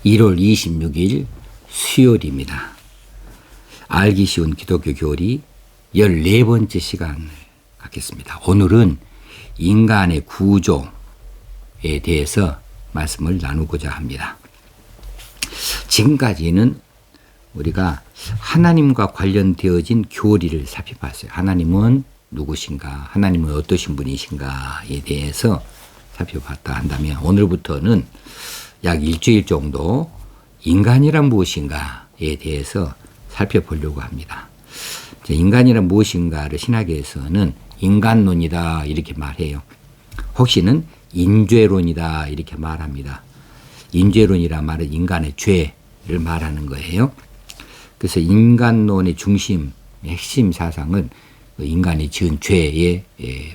(1월 26일) 수요일입니다. 알기 쉬운 기독교 교리 14번째 시간을 갖겠습니다. 오늘은 인간의 구조에 대해서 말씀을 나누고자 합니다. 지금까지는 우리가 하나님과 관련되어진 교리를 살펴봤어요. 하나님은 누구신가, 하나님은 어떠신 분이신가에 대해서 살펴봤다 한다면, 오늘부터는 약 일주일 정도 인간이란 무엇인가에 대해서 살펴보려고 합니다. 인간이란 무엇인가를 신학에서는 인간론이다 이렇게 말해요. 혹시는 인죄론이다 이렇게 말합니다. 인죄론이란 말은 인간의 죄를 말하는 거예요. 그래서 인간론의 중심, 핵심 사상은 인간이 지은 죄에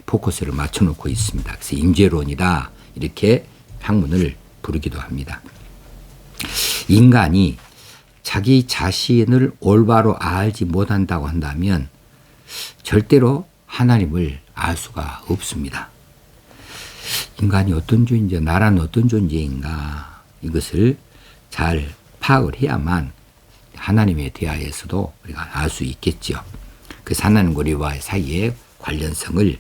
포커스를 맞춰놓고 있습니다. 그래서 인죄론이다 이렇게 학문을 부르기도 합니다. 인간이 자기 자신을 올바로 알지 못한다고 한다면 절대로 하나님을 알 수가 없습니다. 인간이 어떤 존재, 나라는 어떤 존재인가, 이것을 잘 파악을 해야만 하나님에 대하여서도 우리가 알 수 있겠죠. 그래서 하나님과 우리와의 사이의 관련성을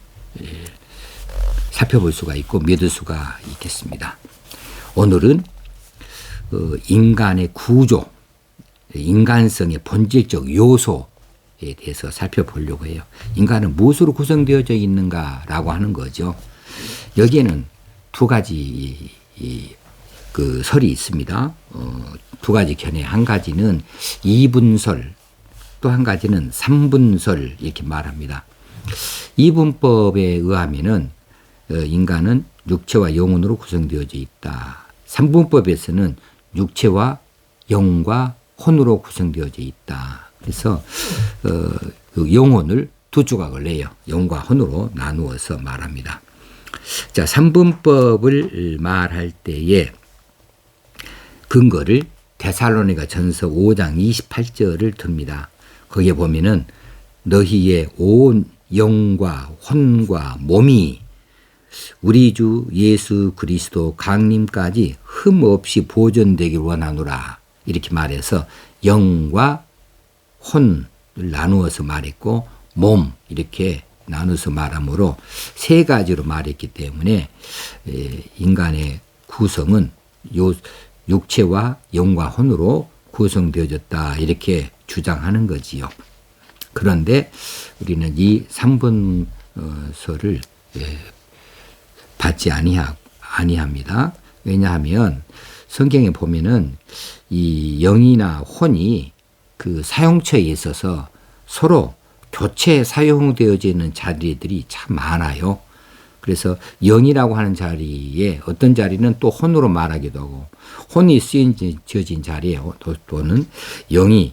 살펴볼 수가 있고 믿을 수가 있겠습니다. 오늘은 인간의 구조, 인간성의 본질적 요소에 대해서 살펴보려고 해요. 인간은 무엇으로 구성되어져 있는가라고 하는 거죠. 여기에는 두 가지 그 설이 있습니다. 두 가지 견해. 한 가지는 이분설, 또 한 가지는 삼분설 이렇게 말합니다. 이분법에 의하면은 인간은 육체와 영혼으로 구성되어져 있다. 삼분법에서는 육체와 영과 혼으로 구성되어져 있다. 그래서 그 영혼을 두 조각을 내요. 영과 혼으로 나누어서 말합니다. 자, 삼분법을 말할 때에 근거를 데살로니가 전서 5장 28절을 듭니다. 거기에 보면은 너희의 온 영과 혼과 몸이 우리 주 예수 그리스도 강림까지 흠없이 보존되길 원하노라 이렇게 말해서 영과 혼을 나누어서 말했고 몸 이렇게 나눠서 말하므로 세 가지로 말했기 때문에 인간의 구성은 육체와 영과 혼으로 구성되어졌다 이렇게 주장하는 거지요. 그런데 우리는 이 삼분설을 받지 아니합니다. 왜냐하면 성경에 보면은 이 영이나 혼이 그 사용처에 있어서 서로 교체 사용되어지는 자리들이 참 많아요. 그래서 영이라고 하는 자리에 어떤 자리는 또 혼으로 말하기도 하고, 혼이 쓰여진 자리에 또는 영이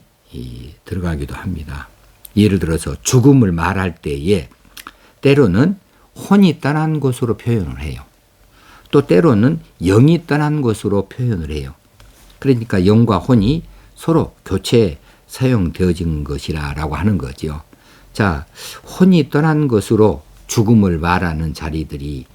들어가기도 합니다. 예를 들어서 죽음을 말할 때에 때로는 혼이 떠난 것으로 표현을 해요. 또 때로는 영이 떠난 것으로 표현을 해요. 그러니까 영과 혼이 서로 교체 사용되어진 것이라고 하는 거죠. 자, 혼이 떠난 것으로 죽음을 말하는 자리들이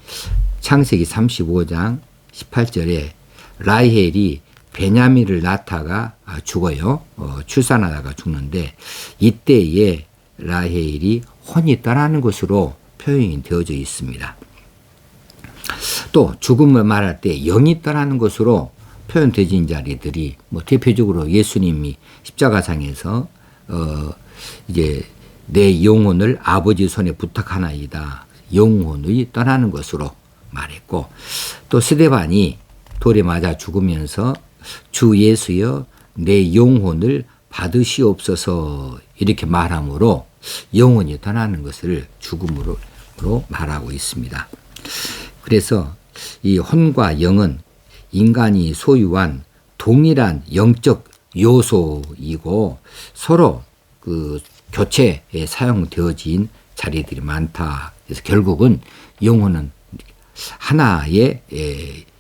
창세기 35장 18절에 라헬이 베냐민을 낳다가 죽어요. 출산하다가 죽는데 이때에 라헬이 혼이 떠나는 것으로 표현이 되어져 있습니다. 또 죽음을 말할 때 영이 떠나는 것으로 표현되어진 자리들이 대표적으로 예수님이 십자가상에서 이제 내 영혼을 아버지 손에 부탁하나이다. 영혼이 떠나는 것으로 말했고, 또 스데반이 돌에 맞아 죽으면서 주 예수여 내 영혼을 받으시옵소서 이렇게 말함으로 영혼이 떠나는 것을 죽음으로 말하고 있습니다. 그래서 이 혼과 영은 인간이 소유한 동일한 영적 요소이고 서로 그 교체에 사용되어진 자리들이 많다. 그래서 결국은 영혼은 하나의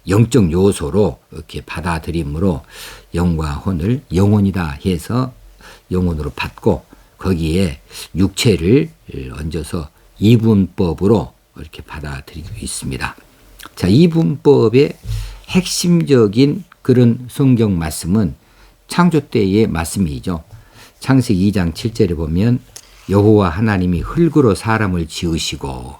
영적 요소로 이렇게 받아들이므로 영과 혼을 영혼이다 해서 영혼으로 받고, 거기에 육체를 얹어서 이분법으로 이렇게 받아들이고 있습니다. 자, 이분법의 핵심적인 그런 성경 말씀은 창조 때의 말씀이죠. 창세기 2장 7절에 보면 여호와 하나님이 흙으로 사람을 지으시고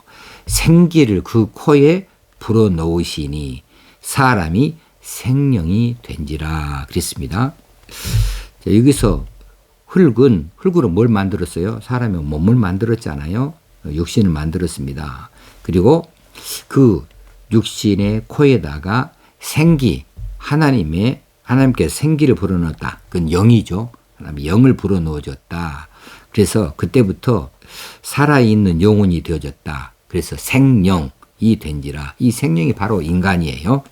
생기를 그 코에 불어넣으시니 사람이 생명이 된지라 그랬습니다. 자, 여기서 흙으로 뭘 만들었어요? 사람의 몸을 만들었잖아요. 육신을 만들었습니다. 그리고 그 육신의 코에다가 하나님께서 생기를 불어넣었다. 그건 영이죠. 하나님이 영을 불어넣어줬다. 그래서 그때부터 살아있는 영혼이 되어졌다. 그래서 생명이 된지라. 이 생명이 바로 인간이에요.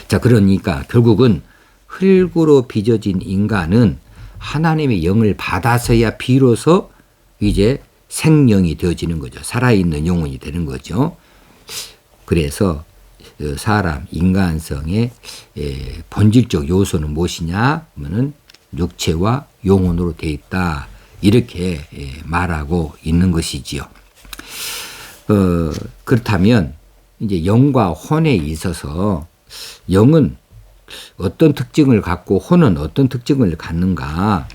자, 그러니까 결국은 흙으로 빚어진 인간은 하나님의 영을 받아서야 비로소 이제 생명이 되어지는 거죠. 살아있는 영혼이 되는 거죠. 그래서 사람, 인간성의 본질적 요소는 무엇이냐 하면은 육체와 영혼으로 되어 있다. 이렇게 말하고 있는 것이지요. 그렇다면 이제 영과 혼에 있어서 영은 어떤 특징을 갖고 혼은 어떤 특징을 갖는가?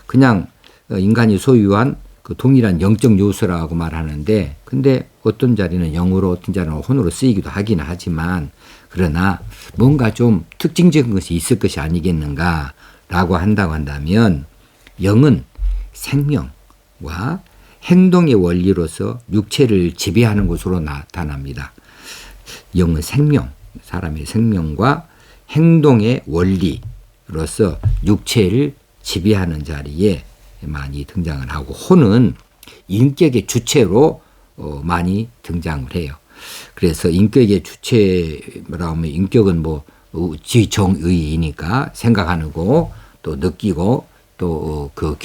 그냥 인간이 소유한 그 동일한 영적 요소라고 말하는데, 근데 어떤 자리는 영으로 어떤 자리는 혼으로 쓰이기도 하긴 하지만, 그러나 뭔가 좀 특징적인 것이 있을 것이 아니겠는가라고 한다고 한다면, 영은 생명과 행동의 원리로서 육체를 지배하는 것으로 나타납니다. 영은 생명, 사람의 생명과 행동의 원리로서 육체를 지배하는 자리에 많이 등장을 하고, 혼은 인격의 주체로 많이 등장을 해요. 그래서 인격의 주체라고 하면 인격은 뭐 지정의이니까 생각하는 거, 또 느끼고 또 그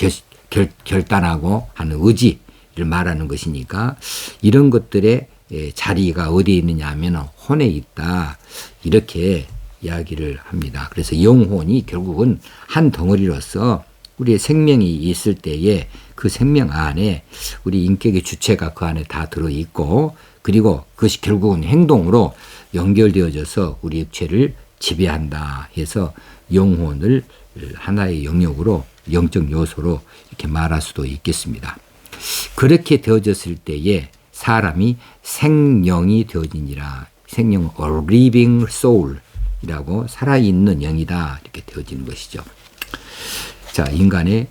결단하고 하는 의지를 말하는 것이니까, 이런 것들의 자리가 어디에 있느냐 하면 혼에 있다. 이렇게 이야기를 합니다. 그래서 영혼이 결국은 한 덩어리로서 우리의 생명이 있을 때에 그 생명 안에 우리 인격의 주체가 그 안에 다 들어있고, 그리고 그것이 결국은 행동으로 연결되어져서 우리 육체를 지배한다 해서 영혼을 하나의 영역으로, 영적 요소로 이렇게 말할 수도 있겠습니다. 그렇게 되어졌을 때에 사람이 생명이 되어지니라. 생명은 a living soul 이라고 살아있는 영이다. 이렇게 되어지는 것이죠. 자, 인간의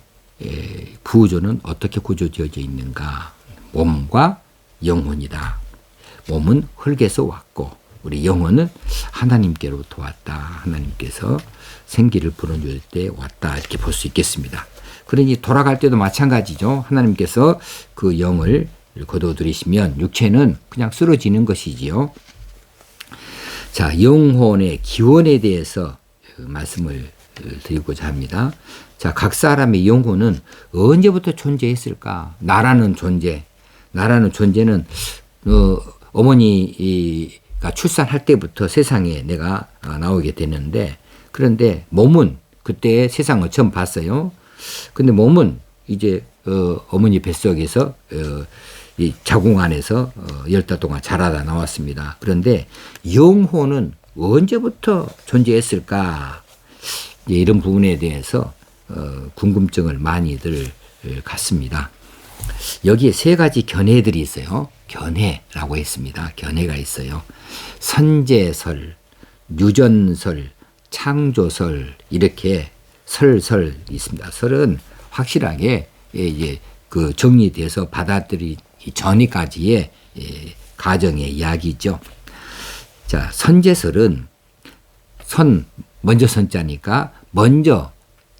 구조는 어떻게 구조되어져 있는가? 몸과 영혼이다. 몸은 흙에서 왔고 우리 영혼은 하나님께로부터 왔다. 하나님께서 생기를 불어줄 때 왔다. 이렇게 볼 수 있겠습니다. 그러니 돌아갈 때도 마찬가지죠. 하나님께서 그 영을 거둬들이시면 육체는 그냥 쓰러지는 것이지요. 자, 영혼의 기원에 대해서 말씀을 드리고자 합니다. 자, 각 사람의 영혼은 언제부터 존재했을까? 나라는 존재는 어머니가 출산할 때부터 세상에 내가 나오게 되는데, 그런데 몸은 그때 세상을 처음 봤어요. 근데 몸은 이제 어머니 뱃속에서 이 자궁 안에서 10달 동안 자라다 나왔습니다. 그런데 영혼은 언제부터 존재했을까? 이런 부분에 대해서 궁금증을 많이들 갖습니다. 여기에 세 가지 견해들이 있어요. 견해라고 했습니다. 견해가 있어요. 선제설, 유전설, 창조설, 이렇게 설설 있습니다. 설은 확실하게 이제 그 정리돼서 받아들이기 전까지의 가정의 이야기죠. 자, 선제설은 먼저 선자니까 먼저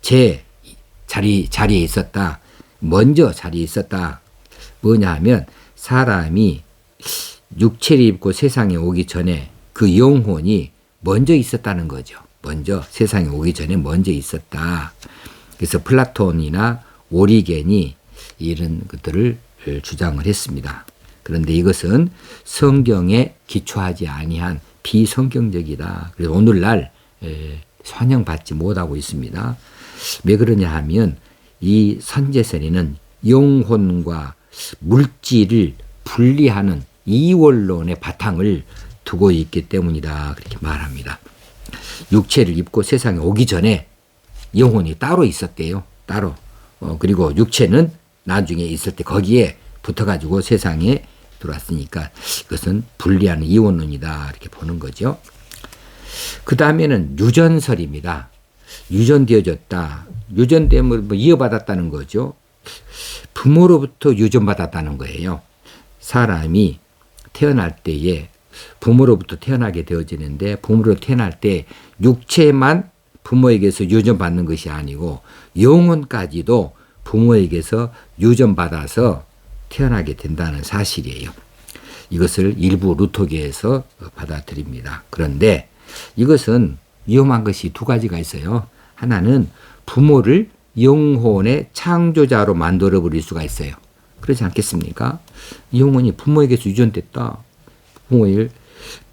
자리에 있었다. 먼저 자리에 있었다. 뭐냐 하면 사람이 육체를 입고 세상에 오기 전에 그 영혼이 먼저 있었다는 거죠. 먼저 세상에 오기 전에 먼저 있었다. 그래서 플라톤이나 오리겐이 이런 것들을 주장을 했습니다. 그런데 이것은 성경에 기초하지 아니한 비성경적이다. 그래서 오늘날 환영받지 못하고 있습니다. 왜 그러냐 하면 이 선제설에는 영혼과 물질을 분리하는 이원론의 바탕을 두고 있기 때문이다. 그렇게 말합니다. 육체를 입고 세상에 오기 전에 영혼이 따로 있었대요. 따로. 그리고 육체는 나중에 있을 때 거기에 붙어가지고 세상에 들어왔으니까 이것은 분리하는 이원론이다. 이렇게 보는 거죠. 그 다음에는 유전설입니다. 유전되어졌다. 유전됨을 이어받았다는 거죠. 부모로부터 유전받았다는 거예요. 사람이 태어날 때에 부모로부터 태어나게 되어지는데 부모로 태어날 때 육체만 부모에게서 유전받는 것이 아니고 영혼까지도 부모에게서 유전받아서 태어나게 된다는 사실이에요. 이것을 일부 루터계에서 받아들입니다. 그런데 이것은 위험한 것이 두 가지가 있어요. 하나는 부모를 영혼의 창조자로 만들어버릴 수가 있어요. 그렇지 않겠습니까? 영혼이 부모에게서 유전됐다.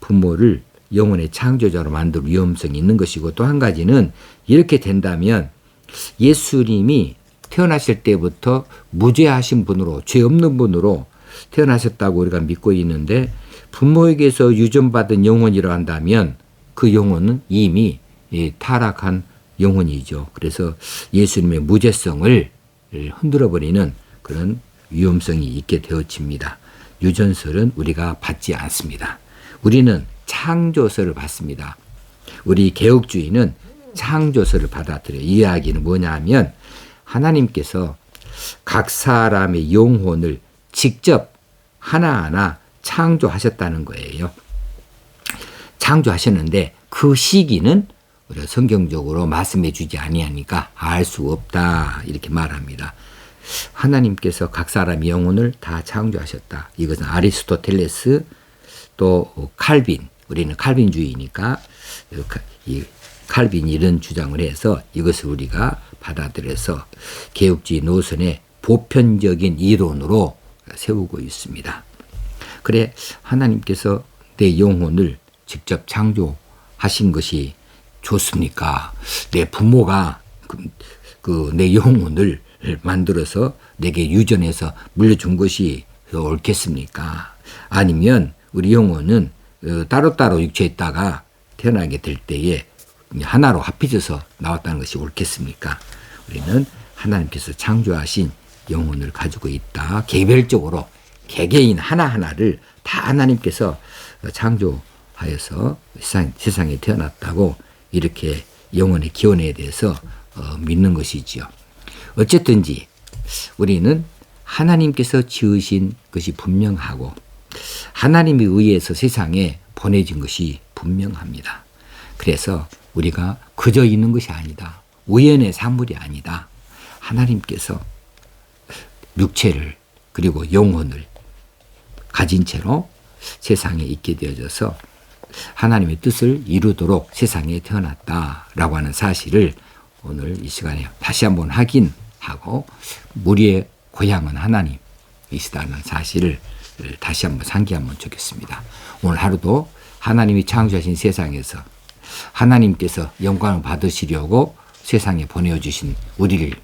부모를 영혼의 창조자로 만들 위험성이 있는 것이고, 또 한 가지는 이렇게 된다면 예수님이 태어나실 때부터 무죄하신 분으로, 죄 없는 분으로 태어나셨다고 우리가 믿고 있는데, 부모에게서 유전받은 영혼이라 한다면 그 영혼은 이미 타락한 영혼이죠. 그래서 예수님의 무죄성을 흔들어버리는 그런 위험성이 있게 되어집니다. 유전설은 우리가 받지 않습니다. 우리는 창조설을 받습니다. 우리 개혁주의는 창조설을 받아들여요. 이 이야기는 뭐냐 하면 하나님께서 각 사람의 영혼을 직접 하나하나 창조하셨다는 거예요. 창조하셨는데 그 시기는 우리가 성경적으로 말씀해 주지 아니하니까 알 수 없다. 이렇게 말합니다. 하나님께서 각 사람의 영혼을 다 창조하셨다. 이것은 아리스토텔레스 또 칼빈, 우리는 칼빈주의니까 이 칼빈이 이런 주장을 해서 이것을 우리가 받아들여서 개혁주의 노선의 보편적인 이론으로 세우고 있습니다. 그래, 하나님께서 내 영혼을 직접 창조하신 것이 좋습니까? 내 부모가 내 영혼을 만들어서 내게 유전해서 물려준 것이 옳겠습니까? 아니면 우리 영혼은 따로따로 육체에 있다가 태어나게 될 때에 하나로 합해져서 나왔다는 것이 옳겠습니까? 우리는 하나님께서 창조하신 영혼을 가지고 있다. 개별적으로 개개인 하나하나를 다 하나님께서 창조하여서 세상에 태어났다고 이렇게 영혼의 기원에 대해서 믿는 것이지요. 어쨌든지 우리는 하나님께서 지으신 것이 분명하고 하나님에 의해서 세상에 보내진 것이 분명합니다. 그래서 우리가 그저 있는 것이 아니다. 우연의 산물이 아니다. 하나님께서 육체를 그리고 영혼을 가진 채로 세상에 있게 되어져서 하나님의 뜻을 이루도록 세상에 태어났다라고 하는 사실을 오늘 이 시간에 다시 한번 확인하고 우리의 고향은 하나님이시다는 사실을 다시 한번 상기하면 좋겠습니다. 오늘 하루도 하나님이 창조하신 세상에서 하나님께서 영광을 받으시려고 세상에 보내주신 우리가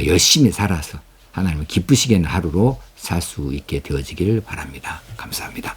열심히 살아서 하나님을 기쁘시게 하는 하루로 살 수 있게 되어지기를 바랍니다. 감사합니다.